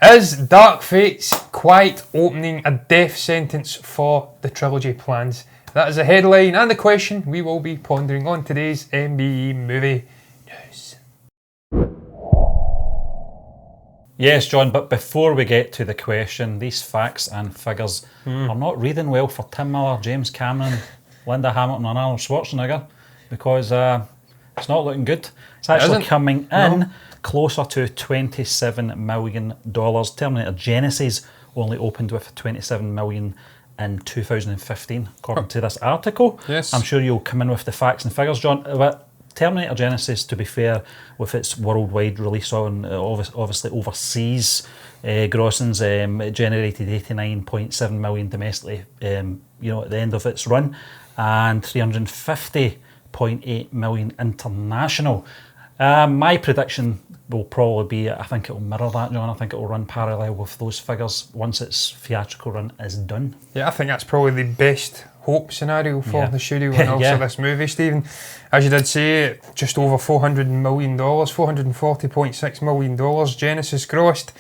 Is Dark Fate's quiet opening a death sentence for the Trilogy plans? That is the headline and the question we will be pondering on today's MBE Movie News. Yes, John, but before we get to the question, these facts and figures are not reading well for Tim Miller, James Cameron, Linda Hamilton and Arnold Schwarzenegger, because it's not looking good. It's actually coming in closer to $27 million. Terminator Genesis only opened with $27 million in 2015, according to this article. Yes. I'm sure you'll come in with the facts and figures, John. But Terminator Genesis, to be fair, with its worldwide release on obviously overseas grossings, it generated $89.7 million domestically, at the end of its run, and $350.8 million international. My prediction will probably be, I think it will mirror that, John. I think it will run parallel with those figures once its theatrical run is done. Yeah, I think that's probably the best hope scenario for the studio and also this movie, Stephen. As you did say, just over $400 million, $440.6 million. Genesis grossed.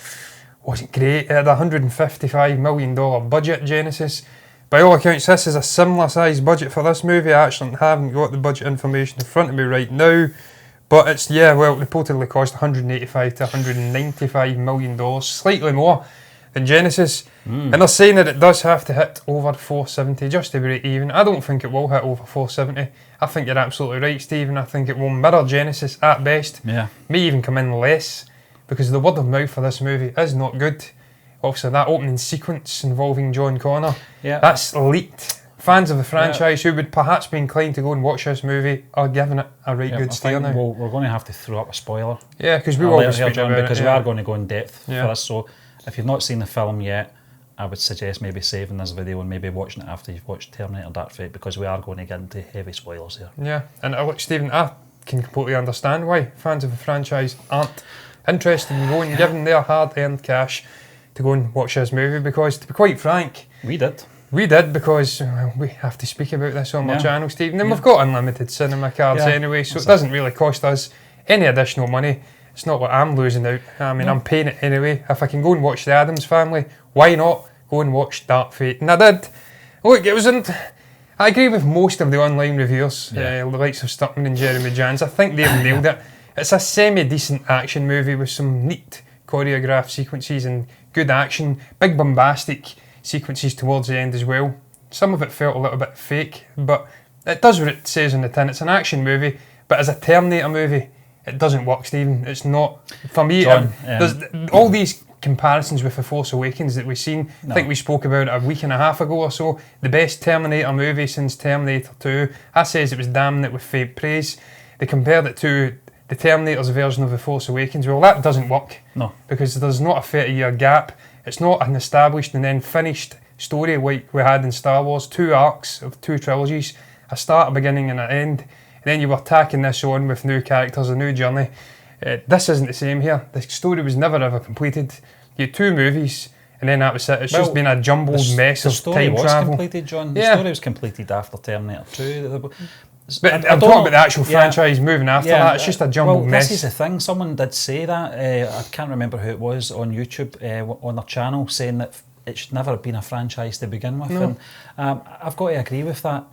Wasn't great. It had a $155 million budget, Genesis. By all accounts, this is a similar size budget for this movie. I actually haven't got the budget information in front of me right now. But it's, it reportedly cost $185 to $195 million, slightly more than Genesis. And they're saying that it does have to hit over 470 just to break even. I don't think it will hit over 470. I think you're absolutely right, Stephen. I think it will mirror Genesis at best. Yeah. May even come in less, because the word of mouth for this movie is not good. Obviously, that opening sequence involving John Connor, that's leaked. Fans of the franchise who would perhaps be inclined to go and watch this movie are giving it a good steer now. We're going to have to throw up a spoiler. Yeah, because we will be speaking about because we are going to go in depth for this. So if you've not seen the film yet, I would suggest maybe saving this video and maybe watching it after you've watched Terminator Dark Fate, because we are going to get into heavy spoilers here. Yeah, and look, Stephen, I can completely understand why fans of the franchise aren't interested in going and giving their hard-earned cash to go and watch this movie, because, to be quite frank, we did. We did, because we have to speak about this on my channel, Stephen, and we've got unlimited cinema cards anyway, so it doesn't really cost us any additional money. It's not like I'm losing out. I mean, I'm paying it anyway. If I can go and watch the Addams Family, why not go and watch Dark Fate? And I did. Look, it wasn't... I agree with most of the online reviewers, the likes of Stuckman and Jeremy Jans. I think they've nailed it. It's a semi-decent action movie with some neat choreographed sequences and good action, big bombastic sequences towards the end as well. Some of it felt a little bit fake, but it does what it says on the tin. It's an action movie, but as a Terminator movie, it doesn't work, Stephen. It's not, for me, John, there's all these comparisons with The Force Awakens that we've seen. I think we spoke about it a week and a half ago or so. The best Terminator movie since Terminator 2. I says it was damning it with faint praise. They compared it to the Terminator's version of The Force Awakens. Well, that doesn't work. No. Because there's not a 30-year gap. It's not an established and then finished story like we had in Star Wars. 2 arcs of 2 trilogies, a start, a beginning and an end. And then you were tacking this on with new characters, a new journey. This isn't the same here. The story was never ever completed. You had 2 movies and then that was it. It's just been a jumbled mess of time travel. The story was completed, John. The story was completed after Terminator 2. But I'm talking about the actual franchise moving after that. It's just a jumbled mess. This is the thing. Someone did say that. I can't remember who it was on YouTube, on their channel, saying that it should never have been a franchise to begin with. No. And I've got to agree with that.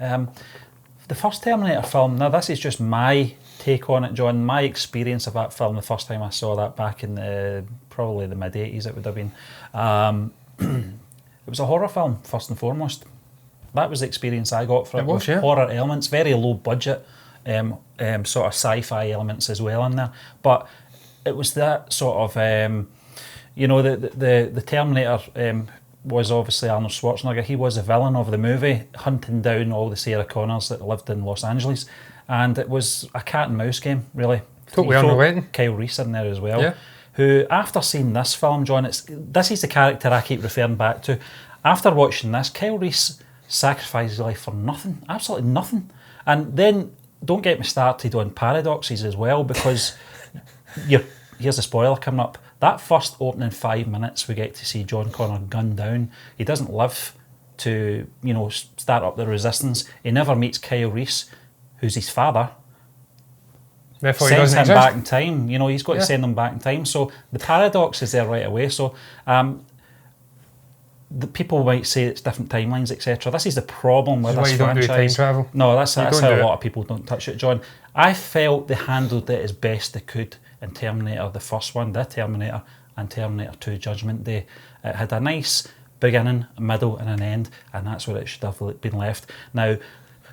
The first Terminator film, now this is just my take on it, John, my experience of that film the first time I saw that back in probably the mid-80s it would have been. It was a horror film, first and foremost. That was the experience I got from it. With horror elements, very low budget, sort of sci-fi elements as well in there. But it was that sort of, the Terminator was obviously Arnold Schwarzenegger. He was the villain of the movie, hunting down all the Sarah Connors that lived in Los Angeles. And it was a cat and mouse game, really. Totally unrelenting. Kyle Reese in there as well. Yeah. Who, after seeing this film, John, this is the character I keep referring back to. After watching this, Kyle Reese sacrificed his life for nothing, absolutely nothing. And then, don't get me started on paradoxes as well, because here's a spoiler coming up. That first opening 5 minutes, we get to see John Connor gunned down. He doesn't live to, start up the resistance. He never meets Kyle Reese, who's his father. sends him back in time. You know, he's got to send them back in time. So the paradox is there right away. So the people might say it's different timelines, etc. This is the problem with this franchise. Don't do time travel. No, that's how a lot of people don't touch it, John. I felt they handled it as best they could in Terminator, the first one, the Terminator, and Terminator 2 Judgment Day. It had a nice beginning, a middle, and an end, and that's where it should have been left. Now,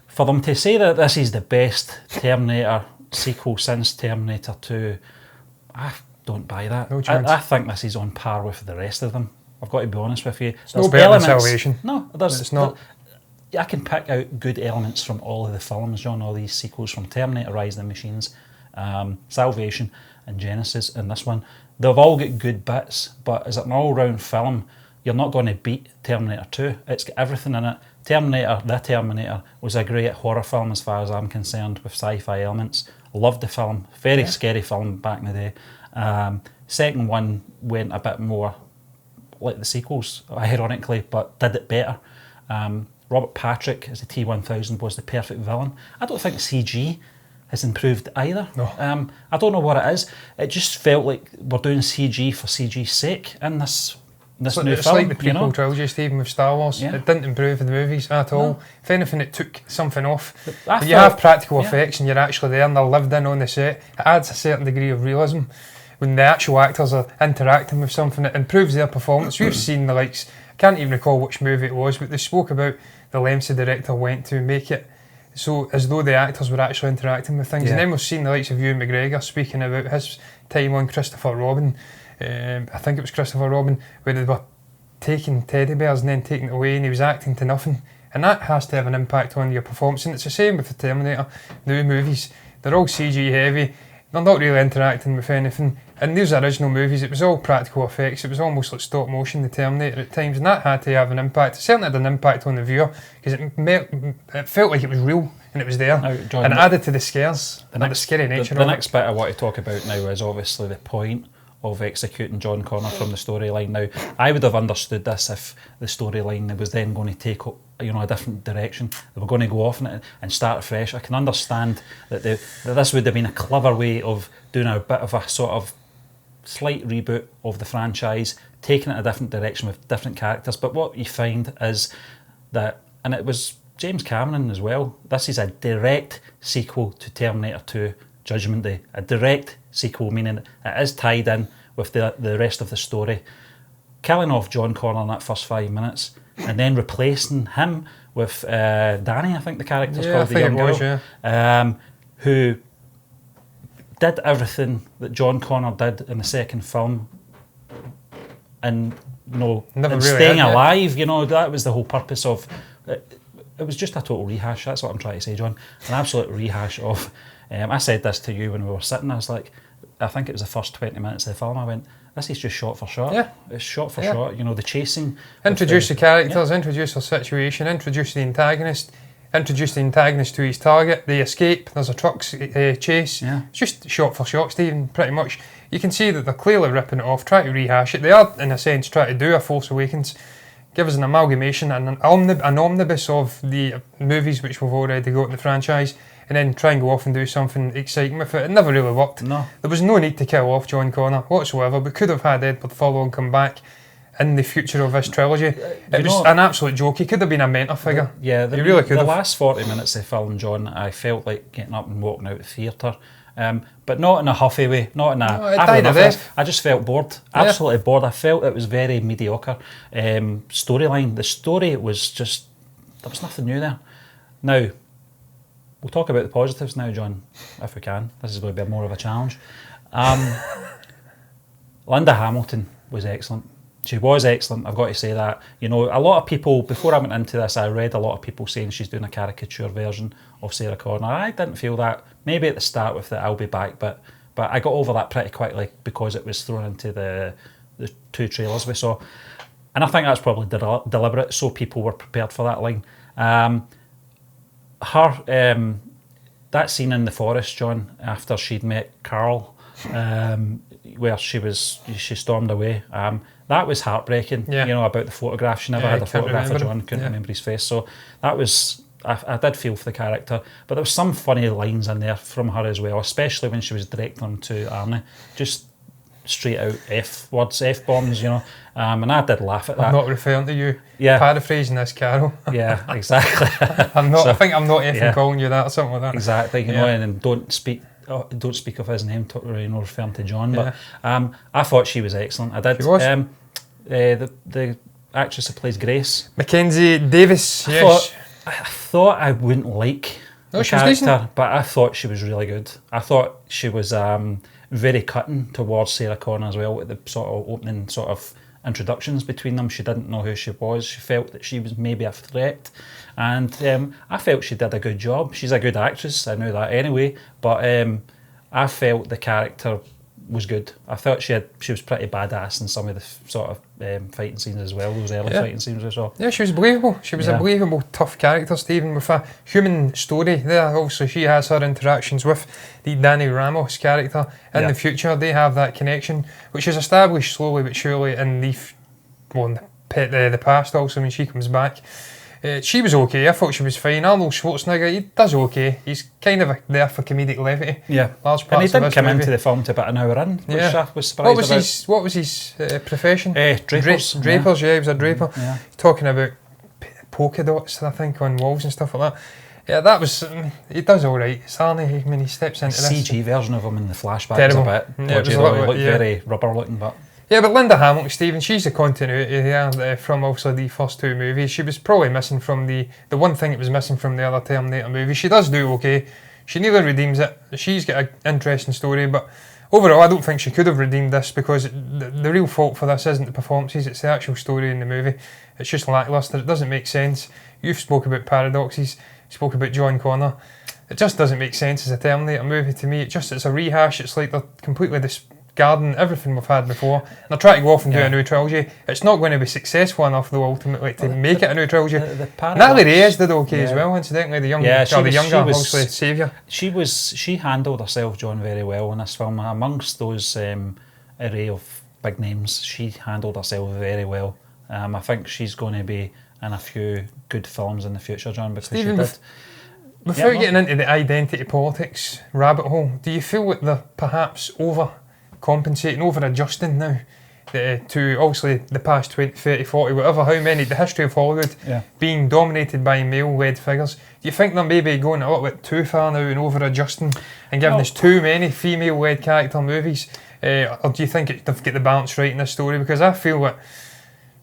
for them to say that this is the best Terminator sequel since Terminator 2, I don't buy that. No chance. I think this is on par with the rest of them. I've got to be honest with you. It's no better than Salvation. No, it's not. I can pick out good elements from all of the films, John, all these sequels from Terminator Rise of the Machines, Salvation and Genesis, and this one. They've all got good bits, but as an all-round film, you're not going to beat Terminator 2. It's got everything in it. The Terminator was a great horror film as far as I'm concerned, with sci-fi elements. Loved the film. Very scary film back in the day. Second one went a bit more like the sequels, ironically, but did it better. Robert Patrick as the T-1000 was the perfect villain. I don't think CG has improved either. No. I don't know what it is. It just felt like we're doing CG for CG's sake in this new film. It's like the prequel trilogy, Stephen, with Star Wars. It didn't improve the movies at all. No. If anything, it took something off. You have practical effects and you're actually there and they're lived in on the set. It adds a certain degree of realism. When the actual actors are interacting with something, it improves their performance. We've seen the likes, I can't even recall which movie it was, but they spoke about the lengths the director went to make it so as though the actors were actually interacting with things. And then we've seen the likes of Ewan McGregor speaking about his time on Christopher Robin. I think it was Christopher Robin, where they were taking teddy bears and then taking it away, and he was acting to nothing. And that has to have an impact on your performance. And it's the same with the Terminator new movies. They're all CG heavy. They're not really interacting with anything. In these original movies, it was all practical effects. It was almost like stop motion, the Terminator at times, and that had to have an impact. It certainly had an impact on the viewer, because it felt like it was real and it was there. Now, John, and it added to the scares, the scary nature of it. The next bit I want to talk about now is obviously the point of executing John Connor from the storyline. Now, I would have understood this if the storyline was then going to take a different direction. They were going to go off in it and start afresh. I can understand that this would have been a clever way of doing a bit of a sort of slight reboot of the franchise, taking it a different direction with different characters. But what you find is that, and it was James Cameron as well, this is a direct sequel to Terminator 2 Judgment Day. A direct sequel, meaning it is tied in with the rest of the story. Killing off John Connor in that first 5 minutes and then replacing him with Danny, I think the character's called, the young girl, who did everything that John Connor did in the second film, and staying alive. That was the whole purpose of it. It was just a total rehash. That's what I'm trying to say, John. An absolute rehash of. I said this to you when we were sitting. I was like, I think it was the first 20 minutes of the film. I went, this is just shot for shot. Yeah, it's shot for shot. The chasing. Introduce the characters. Introduce the situation. Introduce the antagonist. Introduce the antagonist to his target. They escape. There's a truck chase. Yeah. It's just shot for shot, Stephen, pretty much. You can see that they're clearly ripping it off, trying to rehash it. They are, in a sense, trying to do a Force Awakens. Give us an amalgamation and an omnibus of the movies which we've already got in the franchise, and then try and go off and do something exciting with it. It never really worked. No. There was no need to kill off John Connor whatsoever. We could have had Edward Furlong come back in the future of this trilogy. It was an absolute joke. He could have been a mentor figure. He really could have. The last 40 minutes of film, John, I felt like getting up and walking out of the theatre. But not in a huffy way, not in a... I just felt bored, absolutely bored. I felt it was very mediocre. Storyline, the story was just... There was nothing new there. Now, we'll talk about the positives now, John, if we can. This is going to be more of a challenge. Linda Hamilton was excellent. She was excellent, I've got to say that. A lot of people, before I went into this, I read a lot of people saying she's doing a caricature version of Sarah Connor. I didn't feel that. Maybe at the start with the I'll be back, but I got over that pretty quickly because it was thrown into the two trailers we saw. And I think that's probably deliberate, so people were prepared for that line. That scene in the forest, John, after she'd met Carl, where she stormed away, that was heartbreaking. About the photograph. She never had a photograph of John, couldn't remember his face. So that was I did feel for the character, but there was some funny lines in there from her as well, especially when she was directing them to Arnie. Just straight out F-words, F-bombs, you know. And I did laugh at that. I'm not referring to you. Yeah. Paraphrasing this, Carol. Yeah, exactly. I'm not. So, I think I'm not effing calling you that or something like that. Exactly. You know, and don't speak of his name, referring to John. But I thought she was excellent. I did. She was. The actress who plays Grace, Mackenzie Davis. Yes. I thought I wouldn't like the character, but I thought she was really good. I thought she was very cutting towards Sarah Connor as well, with the sort of opening sort of introductions between them. She didn't know who she was. She felt that she was maybe a threat, and I felt she did a good job. She's a good actress, I know that anyway, but I felt the character was good. I thought she was pretty badass in some of the sort of fighting scenes as well, those early fighting scenes as well. Yeah, she was believable. She was a believable, tough character, Stephen, with a human story there. Also, she has her interactions with the Danny Ramos character in the future. They have that connection, which is established slowly but surely in the past also when she comes back. She was okay. I thought she was fine. Arnold Schwarzenegger, he does okay. He's kind of there for comedic levity. Yeah. Large parts and he did come movie. into the film to about an hour in, which I was surprised What was his profession? Drapers. Drapers, yeah, he was a draper. Yeah. Talking about polka dots, I think, on walls and stuff like that. Yeah, that was... he does all right. It's Arnie, I mean, he steps into the this. CG version of him in the flashback Terrible. was a bit dodgy, though. He looked very rubber looking, but... Yeah, but Linda Hamilton, Stephen, she's the continuity there from also the first two movies. She was probably missing from the one thing that was missing from the other Terminator movie. She does do okay. She nearly redeems it. She's got an interesting story, but overall I don't think she could have redeemed this, because the real fault for this isn't the performances, it's the actual story in the movie. It's just lacklustre. It doesn't make sense. You've spoke about paradoxes, you spoke about John Connor. It just doesn't make sense as a Terminator movie to me. It's a rehash. It's like they're completely discarding everything we've had before, and they're trying to go off and do a new trilogy. It's not going to be successful enough though ultimately to make it a new trilogy. Natalie Reyes did okay as well, incidentally, the younger obviously saviour. She handled herself, John, very well in this film. Amongst those array of big names, she handled herself very well. I think she's going to be in a few good films in the future, John, because Stephen, she did. Without getting into the identity politics rabbit hole, do you feel that they're perhaps overcompensating, over-adjusting now to obviously the past 20, 30, 40, whatever, how many, the history of Hollywood being dominated by male-led figures? Do you think they're maybe going a little bit too far now and over-adjusting and giving us too many female-led character movies? Or do you think they've got the balance right in this story? Because I feel that,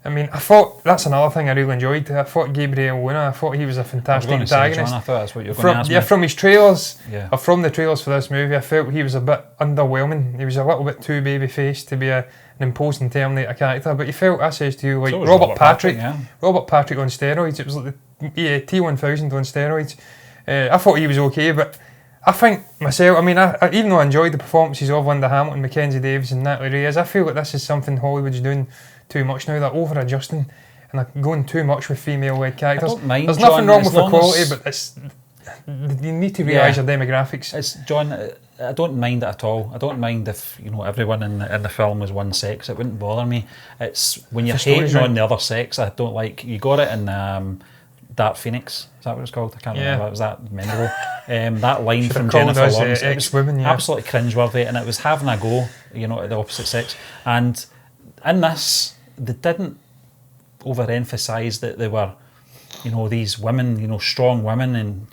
I thought that's another thing I really enjoyed. I thought Gabriel Luna, I thought he was a fantastic antagonist. John, I thought that's what you were going to ask me. From his trailers, or from the trailers for this movie, I felt he was a bit underwhelming. He was a little bit too baby-faced to be an imposing Terminator character. But you felt, I says to you, like Robert Patrick on steroids. It was like the T-1000 on steroids. I thought he was okay, but I think myself, I even though I enjoyed the performances of Linda Hamilton, Mackenzie Davis and Natalie Reyes, I feel like this is something Hollywood's doing too much now. They're over-adjusting and they're going too much with female-led characters. I don't mind, There's nothing wrong with the quality, but you need to realise your demographics. John, I don't mind it at all. I don't mind if everyone in the film was one sex. It wouldn't bother me. It's when you're hating on the other sex, I don't like. You got it in Dark Phoenix. Is that what it's called? I can't remember. It was that memorable. That line from Jennifer Lawrence, it was absolutely cringeworthy, and it was having a go, at the opposite sex. And in this, they didn't overemphasise that they were, these women, strong women, and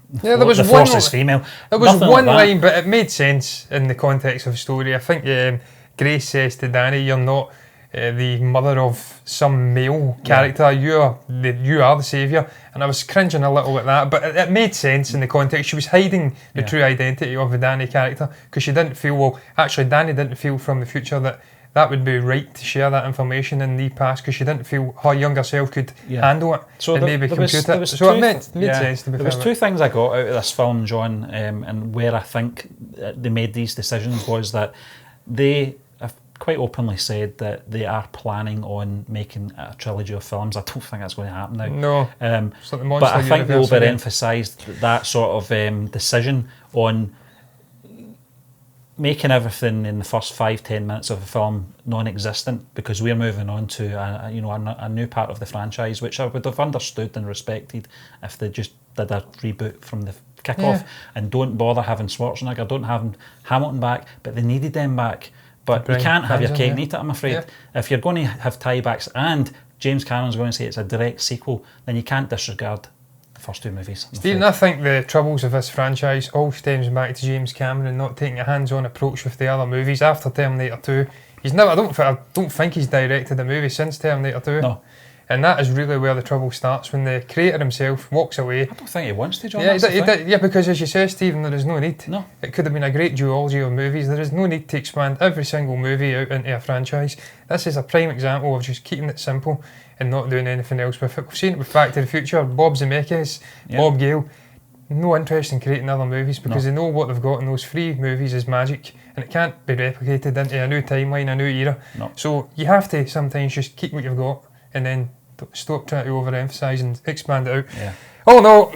there was the force is female. There was one line, but it made sense in the context of the story. I think Grace says to Danny, "You're not the mother of some male character. You are the saviour." And I was cringing a little at that, but it made sense in the context. She was hiding the true identity of the Danny character because she didn't feel Danny didn't feel from the future that would be right to share that information in the past, because she didn't feel her younger self could handle it and maybe compute it. So it made sense to be fair. There was two things I got out of this film, John, and where I think they made these decisions was that they have quite openly said that they are planning on making a trilogy of films. I don't think that's going to happen now. No. But I think they overemphasised that sort of decision on making everything in the first 5-10 minutes of the film non-existent because we're moving on to a new part of the franchise, which I would have understood and respected if they just did a reboot from the kickoff and don't bother having Schwarzenegger, don't have Hamilton back, but they needed them back. But you can't have your cake and eat it, I'm afraid. Yeah. If you're going to have tiebacks and James Cameron's going to say it's a direct sequel, then you can't disregard the first two movies. Stephen, I think the troubles of this franchise all stems back to James Cameron not taking a hands-on approach with the other movies after Terminator 2. He's never. I don't think he's directed a movie since Terminator 2. No. And that is really where the trouble starts, when the creator himself walks away. I don't think he wants to, John. Yeah, because as you say, Stephen, there is no need. No. It could have been a great duology of movies. There is no need to expand every single movie out into a franchise. This is a prime example of just keeping it simple and not doing anything else with it. We've seen it with Back to the Future, Bob Zemeckis, Bob Gale. No interest in creating other movies because they know what they've got in those 3 movies is magic and it can't be replicated into a new timeline, a new era. No. So you have to sometimes just keep what you've got and then stop trying to overemphasise and expand it out. Yeah. Oh no,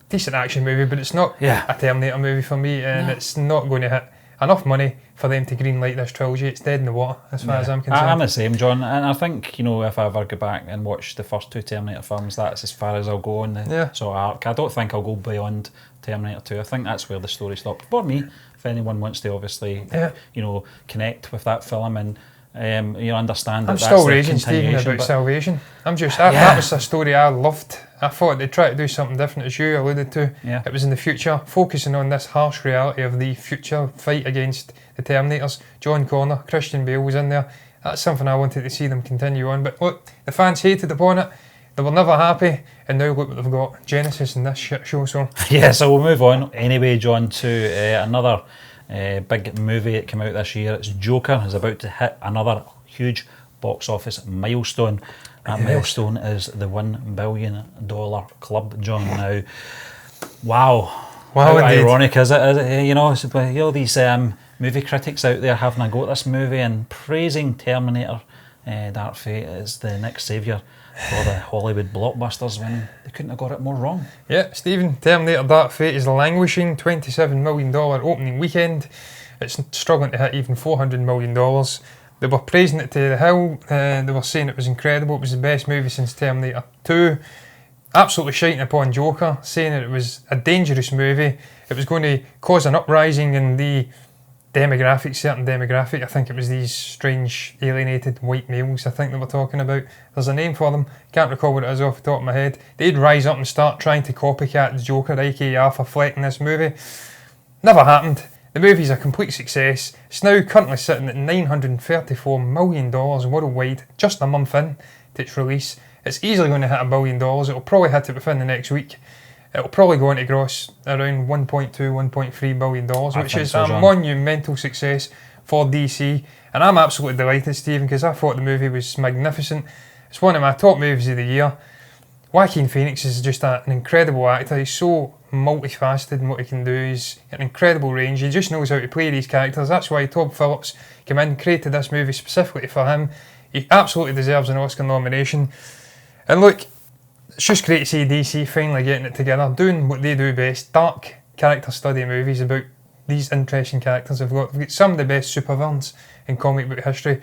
decent action movie, but it's not a Terminator movie for me, and it's not going to hit enough money for them to greenlight this trilogy. It's dead in the water as far as I'm concerned. I'm the same, John, and I think, if I ever go back and watch the first 2 Terminator films, that's as far as I'll go on the sort of arc. I don't think I'll go beyond Terminator 2. I think that's where the story stopped. For me, if anyone wants to obviously, connect with that film and understand that I'm that's still raging, Stephen, about Salvation. That was a story I loved. I thought they'd try to do something different, as you alluded to. Yeah. It was in the future, focusing on this harsh reality of the future fight against the Terminators. John Connor, Christian Bale was in there. That's something I wanted to see them continue on. But look, the fans hated upon it. They were never happy, and now look what they've got. Genesis in this shit show. So so we'll move on anyway, John, to another big movie that came out this year. It's Joker. Is about to hit another huge box office milestone. That milestone is the $1 billion club, John. Now, wow, how ironic is it? All these movie critics out there having a go at this movie and praising Terminator Dark Fate as the next saviour for the Hollywood blockbusters when they couldn't have got it more wrong. Yeah, Stephen, Terminator Dark Fate is languishing, $27 million opening weekend. It's struggling to hit even $400 million. They were praising it to the hill. They were saying it was incredible. It was the best movie since Terminator 2. Absolutely shiting upon Joker, saying that it was a dangerous movie. It was going to cause an uprising in the certain demographic. I think it was these strange alienated white males I think they were talking about. There's a name for them, can't recall what it is off the top of my head. They'd rise up and start trying to copycat the Joker, aka Arthur Fleck, in this movie. Never happened. The movie's a complete success. It's now currently sitting at $934 million worldwide, just a month in to its release. It's easily going to hit $1 billion. It'll probably hit it within the next week. It'll probably go on to gross around $1.2, $1.3 billion, which is a monumental success for DC. And I'm absolutely delighted, Stephen, because I thought the movie was magnificent. It's one of my top movies of the year. Joaquin Phoenix is just an incredible actor. He's so multifaceted in what he can do. He's got an incredible range. He just knows how to play these characters. That's why Todd Phillips came in, created this movie specifically for him. He absolutely deserves an Oscar nomination. And look, it's just great to see DC finally getting it together, doing what they do best, dark character study movies about these interesting characters. They've got some of the best supervillains in comic book history.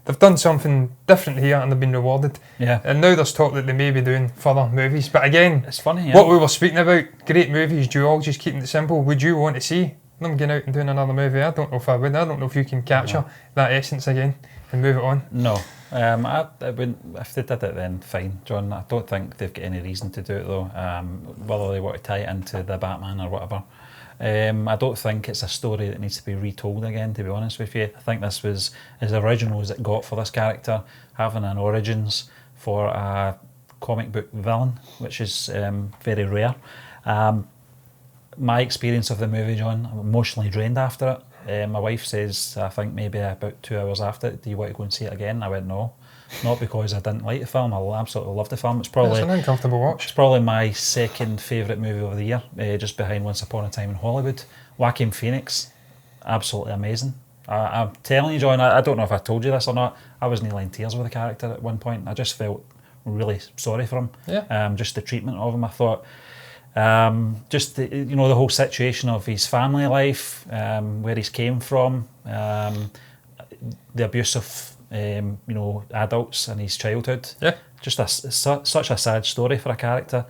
They've done something different here and they've been rewarded. Yeah. And now there's talk that they may be doing further movies. But again, it's funny, what we were speaking about, great movies, duologies, keeping it simple. Would you want to see them going out and doing another movie? I don't know if I would. I don't know if you can capture that essence again and move it on. No. I wouldn't, if they did it then fine, John. I don't think they've got any reason to do it though, whether they want to tie it into the Batman or whatever. I don't think it's a story that needs to be retold again, to be honest with you. I think this was as original as it got for this character, having an origins for a comic book villain, which is very rare. My experience of the movie, John, I'm emotionally drained after it. My wife says, I think maybe about 2 hours after it, do you want to go and see it again? I went, no. Not because I didn't like the film, I absolutely loved the film. It's an uncomfortable watch. It's probably my second favourite movie of the year, just behind Once Upon a Time in Hollywood. Joaquin Phoenix, absolutely amazing. I'm telling you, John, I don't know if I told you this or not, I was nearly in tears with the character at one point. I just felt really sorry for him. Yeah. Just the treatment of him, I thought. Just the whole situation of his family life, where he's came from, the abuse of adults in his childhood. Yeah. Just such a sad story for a character.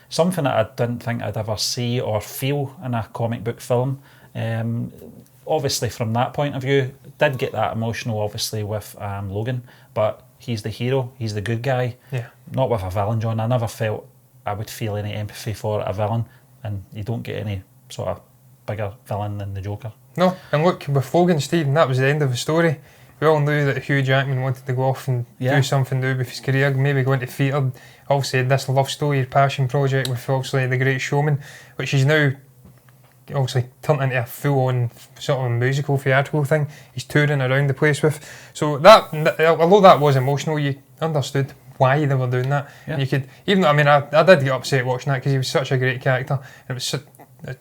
Something that I didn't think I'd ever see or feel in a comic book film. Obviously, from that point of view, did get that emotional, obviously, with Logan, but he's the hero, he's the good guy. Yeah. Not with a villain, John. I never felt I would feel any empathy for a villain, and you don't get any sort of bigger villain than the Joker. No, and look, with Logan, Stephen, that was the end of the story. We all knew that Hugh Jackman wanted to go off and do something new with his career, maybe go into theatre. Obviously, this love story, passion project with obviously The Great Showman, which he's now obviously turned into a full-on sort of musical, theatrical thing. He's touring around the place with. So that, although that was emotional, you understood why they were doing that. Yeah. You could, even though, I mean, I did get upset watching that because he was such a great character. It was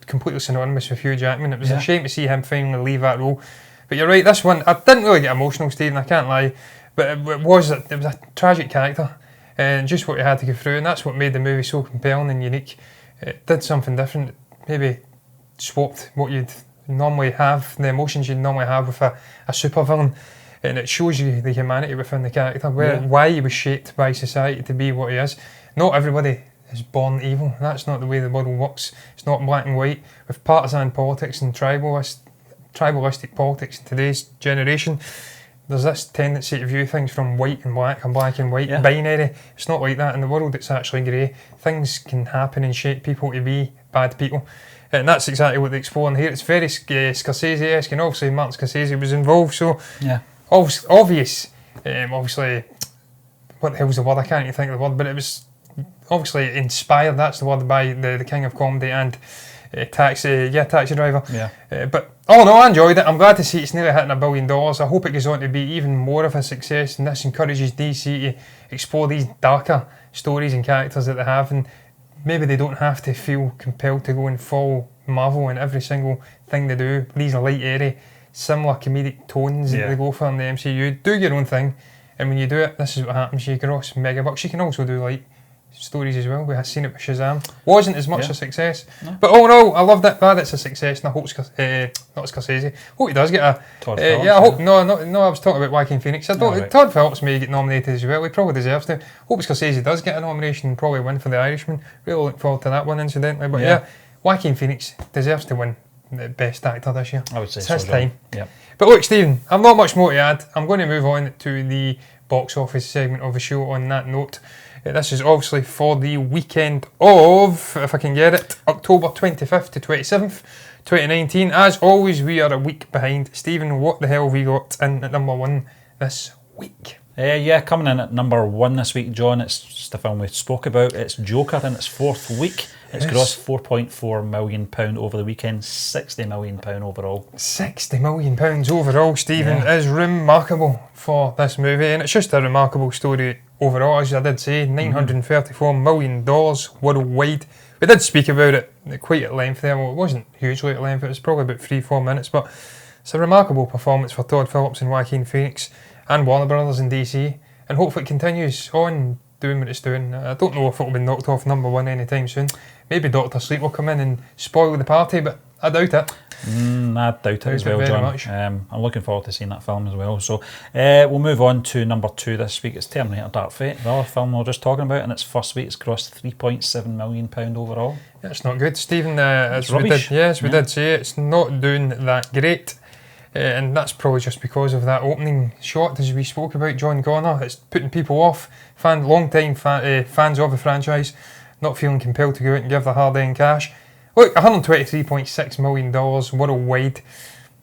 completely synonymous with Hugh Jackman. It was a shame to see him finally leave that role. But you're right, this one, I didn't really get emotional, Stephen, I can't lie. But it was a tragic character. And just what he had to go through, and that's what made the movie so compelling and unique. It did something different, maybe swapped what you'd normally have, the emotions you'd normally have with a supervillain, and it shows you the humanity within the character, why he was shaped by society to be what he is. Not everybody is born evil. That's not the way the world works. It's not black and white. With partisan politics and tribalistic politics in today's generation, there's this tendency to view things from white and black and white, binary. It's not like that in the world. It's actually grey. Things can happen and shape people to be bad people. And that's exactly what they're exploring here. It's very Scorsese-esque, and obviously Martin Scorsese was involved, so obvious. Obviously, what the hell's the word? I can't even think of the word, but it was obviously inspired, that's the word, by the King of Comedy and Taxi Driver. Yeah. But all in all, I enjoyed it. I'm glad to see it's nearly hitting $1 billion. I hope it goes on to be even more of a success, and this encourages DC to explore these darker stories and characters that they have, and maybe they don't have to feel compelled to go and follow Marvel in every single thing they do. These light, airy, similar comedic tones that they go for in the MCU. Do your own thing, and when you do it, this is what happens. You gross mega bucks. You can also do light stories as well. We have seen it with Shazam. Wasn't as much a success, but all in all, I loved it. Glad it's a success, and I hope not Scorsese. Hope he does get a Todd Phillips. I hope no. I was talking about Joaquin Phoenix. Todd Phillips may get nominated as well. He probably deserves to. Hope Scorsese does get a nomination and probably win for The Irishman. Really look forward to that one, incidentally. But Joaquin Phoenix deserves to win the best actor this year. I would say it's so, his time. Yeah. But look, Stephen, I've not much more to add. I'm going to move on to the box office segment of the show on that note. This is obviously for the weekend of, if I can get it, October 25th to 27th, 2019. As always, we are a week behind. Stephen, what the hell have we got in at number one this week? Coming in at number one this week, John, it's just a film we spoke about. It's Joker in its fourth week. It's grossed £4.4 million over the weekend, £60 million overall. £60 million overall, Stephen, is remarkable for this movie, and it's just a remarkable story overall, as I did say. $934 million worldwide. We did speak about it quite at length there. Well, it wasn't hugely at length, it was probably about 3-4 minutes, but it's a remarkable performance for Todd Phillips and Joaquin Phoenix and Warner Brothers and DC, and hopefully it continues on doing what it's doing. I don't know if it'll be knocked off number one anytime soon. Maybe Dr. Sleep will come in and spoil the party, but I doubt it. I doubt it as well, John. I'm looking forward to seeing that film as well. So we'll move on to number two this week. It's Terminator Dark Fate, the other film we were just talking about. In its first week, it's grossed £3.7 million overall. Yeah, it's not good, Stephen. It's rubbish. We did say it's not doing that great. And that's probably just because of that opening shot, as we spoke about, John Connor. It's putting people off, long-time fans of the franchise, not feeling compelled to go out and give the hard-earned cash. Look, $123.6 million worldwide.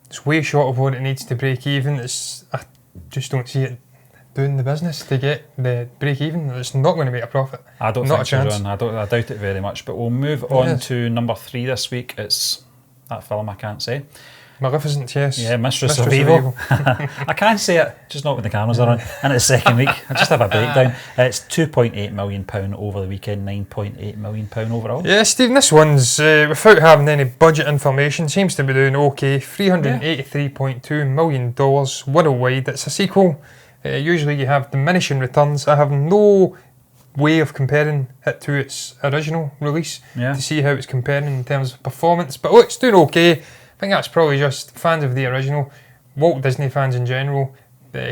It's way short of what it needs to break even. I just don't see it doing the business to get the break even. It's not going to make a profit. I don't think so, John. I doubt it very much. But we'll move on to number three this week. It's that film I can't say. Maleficent, yes. Yeah, Mistress of Evil. I can say it, just not when the cameras are on. And it's second week. I just have a breakdown. It's £2.8 million over the weekend, £9.8 million overall. Yeah, Stephen, this one's, without having any budget information, seems to be doing okay. $383.2 million worldwide. It's a sequel. Usually you have diminishing returns. I have no way of comparing it to its original release to see how it's comparing in terms of performance. But look, it's doing okay. I think that's probably just fans of the original, Walt Disney fans in general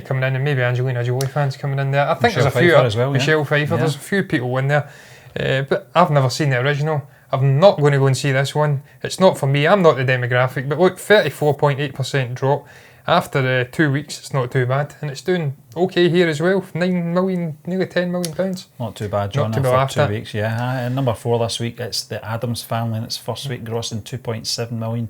coming in, and maybe Angelina Jolie fans coming in there. I think Michelle there's a few Pfeiffer as well, Michelle Pfeiffer. There's a few people in there, but I've never seen the original. I'm not going to go and see this one. It's not for me. I'm not the demographic. But look, 34.8% drop. After 2 weeks, it's not too bad. And it's doing okay here as well. 9 million, nearly 10 million pounds. Not too bad, John, after 2 weeks, And number 4 this week, it's the Addams Family, and its first week grossing £2.7 million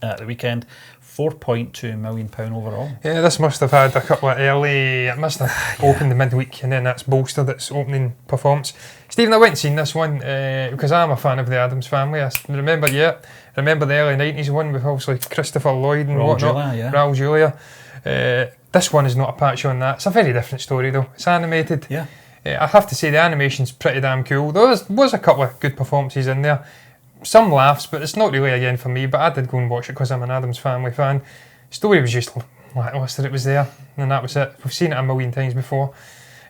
at the weekend. £4.2 million overall. Yeah, this must have had a couple of early... It must have opened the midweek, and then that's bolstered its opening performance. Stephen, I went and seen this one because I'm a fan of the Addams Family. I remember the early 90s one with obviously Christopher Lloyd and Raul Julia. This one is not a patch on that. It's a very different story though. It's animated. I have to say the animation's pretty damn cool. There was a couple of good performances in there. Some laughs, but it's not really again for me. But I did go and watch it because I'm an Addams Family fan. Story was just lacklustre. It was there, and that was it. We've seen it a million times before.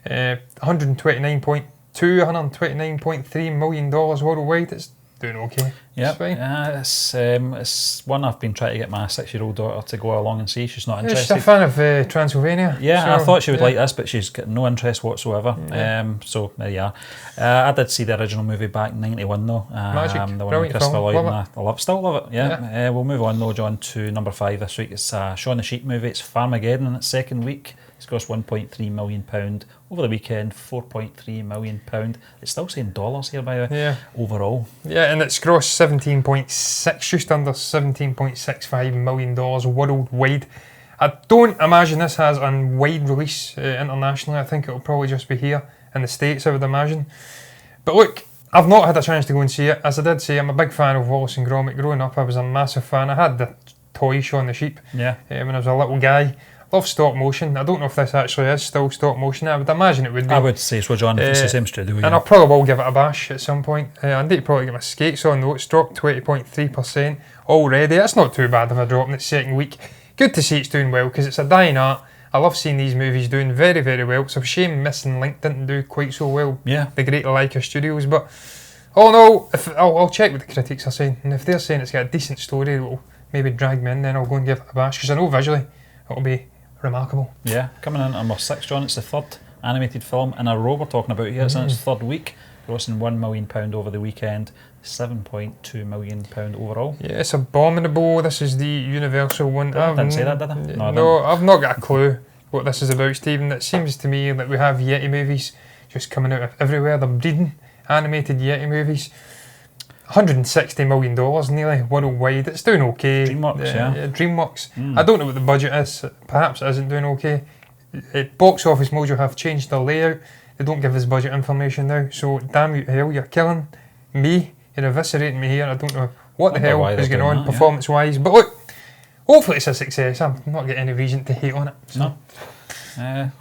$129.3 million worldwide. It's doing okay. Yeah, it's one I've been trying to get my 6-year-old daughter to go along and see. She's not interested. She's a fan of Transylvania. Yeah, so, I thought she would like this, but she's got no interest whatsoever. So there you are. I did see the original movie back in '91 though. Magic. The one with Christopher Lloyd. I still love it. Yeah. We'll move on though, John, to number 5 this week. It's Shaun the Sheep movie. It's Farmegeddon in its second week. It's cost £1.3 million over the weekend, £4.3 million. It's still saying dollars here, by the way, overall. Yeah, and it's grossed 17.6, just under $17.65 million worldwide. I don't imagine this has a wide release internationally. I think it'll probably just be here in the States, I would imagine. But look, I've not had a chance to go and see it. As I did say, I'm a big fan of Wallace and Gromit. Growing up, I was a massive fan. I had the toy Shaun the Sheep when I was a little guy. Love stop motion. I don't know if this actually is still stop motion. I would imagine it would be. I would say so, John, if it's the same studio. And I probably will give it a bash at some point. I need to probably get my skates on though. It's dropped 20.3% already. That's not too bad if I drop in its second week. Good to see it's doing well because it's a dying art. I love seeing these movies doing very, very well. It's a shame Missing Link didn't do quite so well. The great Leica Studios. But no, I'll check what the critics are saying. And if they're saying it's got a decent story that will maybe drag me in, then I'll go and give it a bash because I know visually it'll be remarkable. Yeah, coming in at number 6, John, it's the third animated film in a row we're talking about here. It's in its third week, grossing £1 million over the weekend, £7.2 million overall. Yeah, it's Abominable. This is the Universal one. I didn't say that, did I? No, I've not got a clue what this is about, Stephen. It seems to me that we have Yeti movies just coming out of everywhere. They're breeding animated Yeti movies. $160 million nearly worldwide. It's doing okay. DreamWorks, DreamWorks. I don't know what the budget is. Perhaps it isn't doing okay. Box Office Mojo have changed their layout. They don't give us budget information now. So damn you to hell, you're killing me. You're eviscerating me here. I don't know what the hell is going on performance-wise. But look, hopefully it's a success. I'm not getting any reason to hate on it. So. No.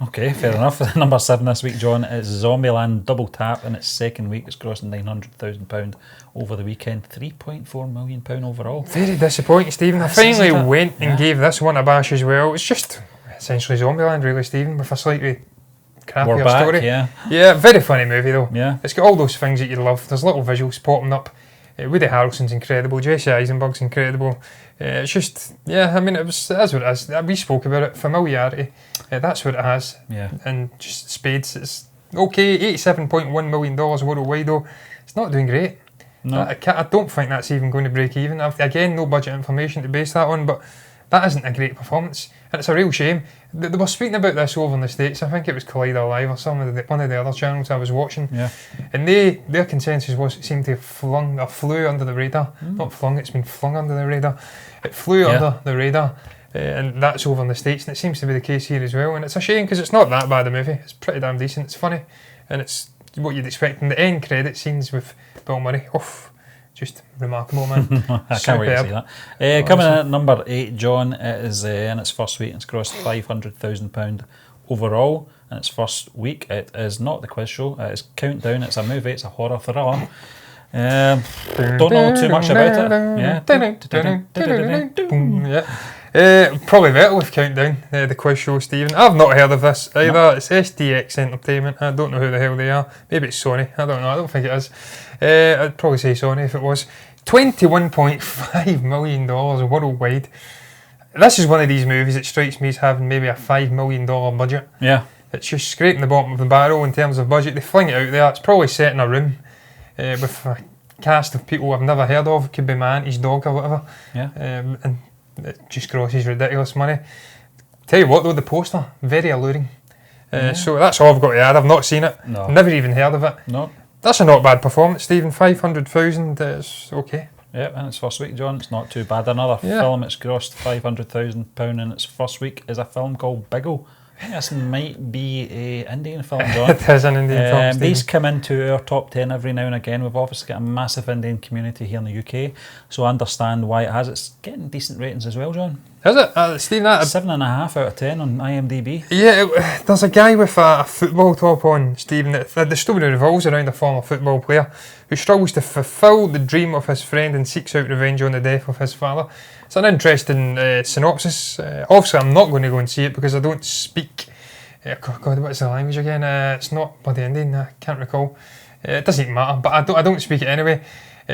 Okay, fair enough. Number 7 this week, John, is Zombieland Double Tap in its second week. It's grossing £900,000 over the weekend, £3.4 million overall. Very disappointing, Stephen. I finally went and gave this one a bash as well. It's just essentially Zombieland, really, Stephen, with a slightly crappier story. Yeah, very funny movie though. Yeah, it's got all those things that you love. There's little visuals popping up. Woody Harrelson's incredible. Jesse Eisenberg's incredible. It's just, I mean, it is what it is. We spoke about it. Familiarity. That's what it has. Yeah. And just spades. It's okay. $87.1 million worldwide though. It's not doing great. No. I don't think that's even going to break even. Again, no budget information to base that on, but that isn't a great performance. And it's a real shame. They were speaking about this over in the States. I think it was Collider Live or one of the other channels I was watching. Yeah. And their consensus was it seemed to have flew under the radar. Not flung, it's been flung under the radar. It flew under the radar. And that's over in the States. And it seems to be the case here as well. And it's a shame because it's not that bad a movie. It's pretty damn decent. It's funny. And it's what you'd expect in the end credit scenes with Bill Murray. Just remarkable, man. I can't wait to see that. Coming in at number 8, John, it is in its first week. It's grossed £500,000 overall in its first week. It is not the quiz show. It is Countdown. It's a movie. It's a horror thriller. Don't know too much about it. Probably better with Countdown, the quiz show, Stephen. I've not heard of this either. No. It's SDX Entertainment. I don't know who the hell they are. Maybe it's Sony. I don't know. I don't think it is. I'd probably say Sony if it was. $21.5 million worldwide. This is one of these movies that strikes me as having maybe a $5 million budget. Yeah. It's just scraping the bottom of the barrel in terms of budget. They fling it out there. It's probably set in a room with a cast of people I've never heard of. It could be my auntie's dog or whatever. Yeah. And it just grosses ridiculous money. Tell you what though, the poster, very alluring. So that's all I've got to add. I've not seen it. No. Never even heard of it. No. That's a not bad performance, Stephen. 500,000 is okay. Yeah, and its first week, John. It's not too bad. Another film that's grossed £500,000 in its first week is a film called Bigil. I think this might be an Indian film, John. It is an Indian film, Stephen. These come into our top 10 every now and again. We've obviously got a massive Indian community here in the UK, so I understand why it has. It's getting decent ratings as well, John. Is it? Stephen, 7.5 out of 10 on IMDb. Yeah, there's a guy with a football top on, Stephen. The story revolves around a former football player who struggles to fulfil the dream of his friend and seeks out revenge on the death of his father. It's an interesting synopsis. Obviously, I'm not going to go and see it because I don't speak. God, what's the language again? It's not bloody Indian. I can't recall. It doesn't matter, but I don't speak it anyway.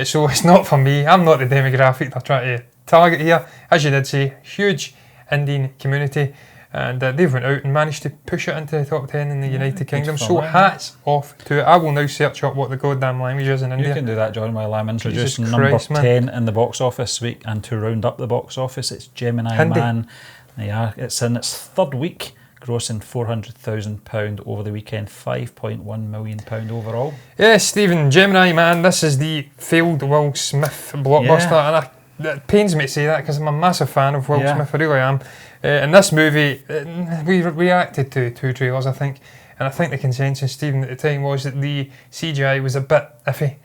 So it's not for me. I'm not the demographic they're trying to target here. As you did say, huge Indian community, and they've went out and managed to push it into the top 10 in the United Kingdom. So hats off to it. I will now search up what the goddamn language is in India. You can do that, John, while I'm introducing number 10 in the box office this week. And to round up the box office, it's Gemini Man. Yeah, it's in its third week, grossing £400,000 over the weekend, £5.1 million overall. Yes, Stephen, Gemini Man. This is the failed Will Smith blockbuster, and it pains me to say that because I'm a massive fan of Will Smith. I really am. In this movie, we reacted to 2 trailers, I think, and I think the consensus, Stephen, at the time was that the CGI was a bit iffy.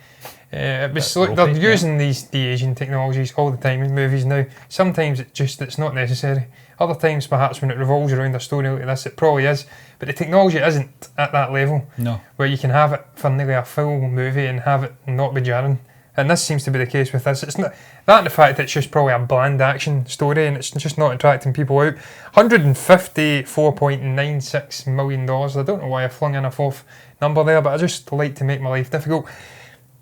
It was like they're using these de-aging technologies all the time in movies now. Sometimes it's not necessary. Other times, perhaps, when it revolves around a story like this, it probably is. But the technology isn't at that level. No. Where you can have it for nearly a full movie and have it not be jarring. And this seems to be the case with this. It's not that, and the fact that it's just probably a bland action story and it's just not attracting people out. $154.96 million. I don't know why I flung in a fourth number there, but I just like to make my life difficult.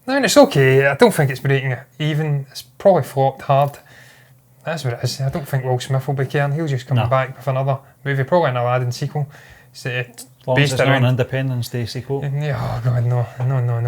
Now, and it's okay. I don't think it's breaking it even. It's probably flopped hard. That's what it is. I don't think Will Smith will be caring. He'll just come back with another movie, probably an Aladdin sequel. Based around an Independence Day sequel. Yeah, oh God, no.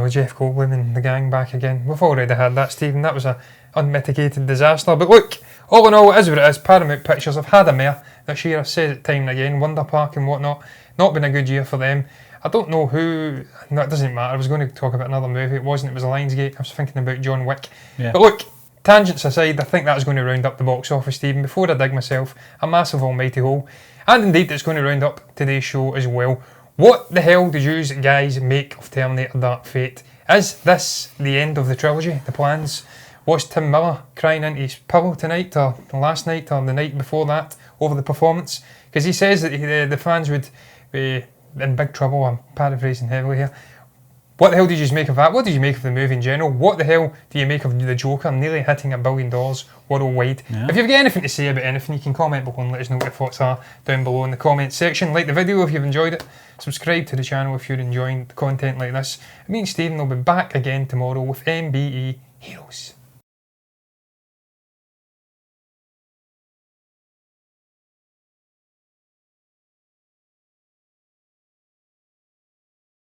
Jeff Goldblum and the gang back again. We've already had that, Stephen. That was an unmitigated disaster. But look, all in all, it is what it is. Paramount Pictures have had a mare this year. I've said it time and again. Wonder Park and whatnot. Not been a good year for them. I don't know who. No, it doesn't matter. I was going to talk about another movie. It wasn't. It was Lionsgate. I was thinking about John Wick. Yeah. But look, tangents aside, I think that's going to round up the box office, Stephen. Before I dig myself a massive almighty hole. And indeed, it's going to round up today's show as well. What the hell did you guys make of Terminator Dark Fate? Is this the end of the trilogy, the plans? Was Tim Miller crying into his pillow tonight, or last night, or the night before that, over the performance? Because he says that the fans would be in big trouble. I'm paraphrasing heavily here. What the hell did you make of that? What did you make of the movie in general? What the hell do you make of the Joker nearly hitting $1 billion worldwide? Yeah. If you've got anything to say about anything, you can comment below and let us know what your thoughts are down below in the comments section. Like the video if you've enjoyed it. Subscribe to the channel if you're enjoying content like this. Me and Stephen will be back again tomorrow with MBE Heroes.